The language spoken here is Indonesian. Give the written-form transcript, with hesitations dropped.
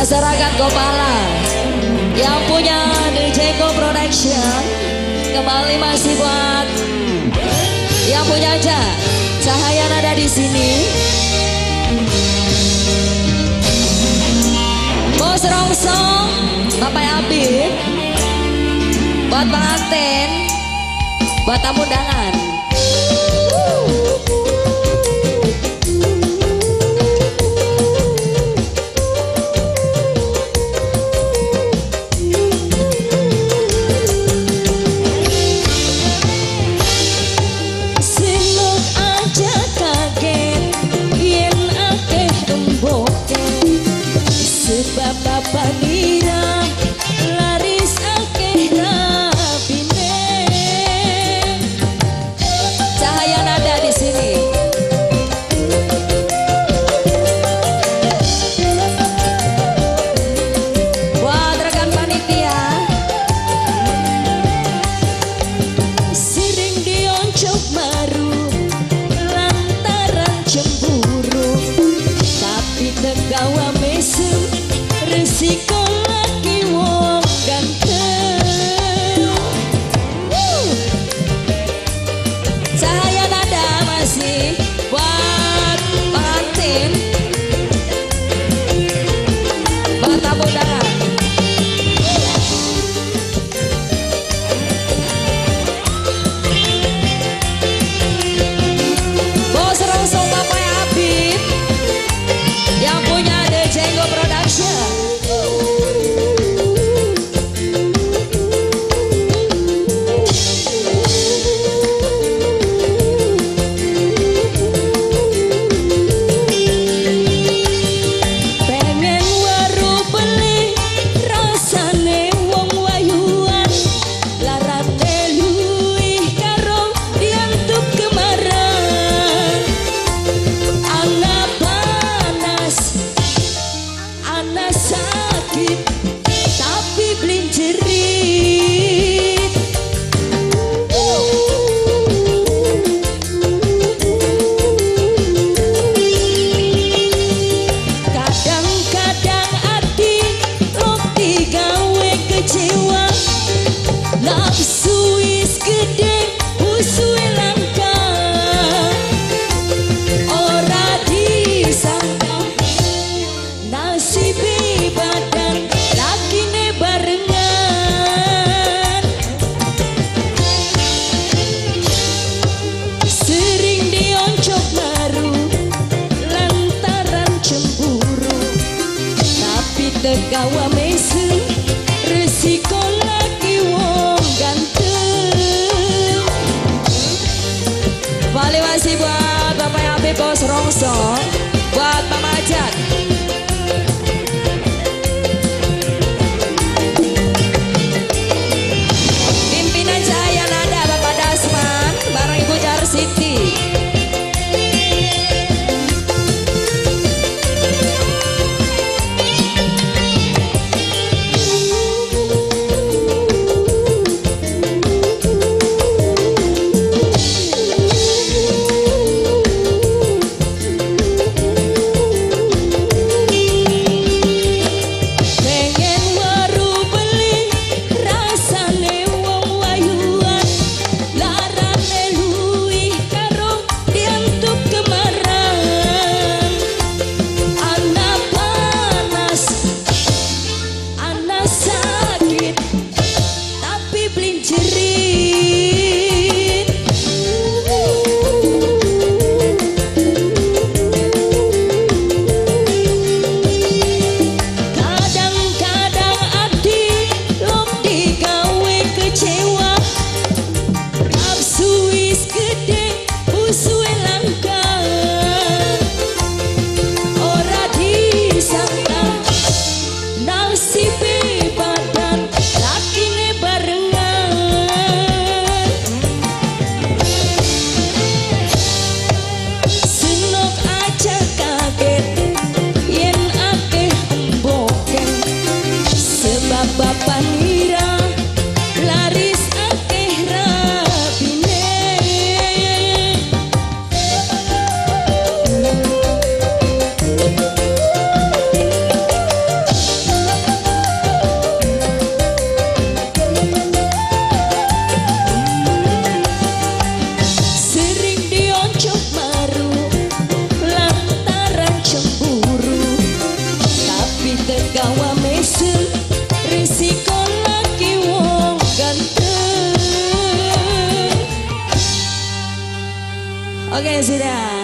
Masyarakat Gopala yang punya DJ Go Production kembali masih buat yang punya aja Cahaya Nada di sini. Bos Rongsong, Bapak Abid, buat pengantin, buat tamu undangan. Bapak Nira laris akeh rabine. Cahaya Nada di sini. Buat rekan panitia. Sering dioncok maru lantaran cemburu, tapi tegawa mesem resiko laki wong ganteng. Cahaya Nada masih buat pengantin, buat tamu undangan. Bos Rongsong Bapak Abid yang punya DJ Go Production. Sakit tapi blinjerit. Kadang-kadang hati lo digawe kecewa, nafsu wis gede usui langka, ora disangka nasib badan lakine barengan. Sering dioncok maru lantaran cemburu, tapi tegawa mesem resiko laki wong ganteng. Balik masih buat Bapak Abid, Bos Rongsong, buat Pak Majak. Pimpinan Cahaya Nada Bapak Dasman bareng Ibu Jarsiti. Oke, sudah.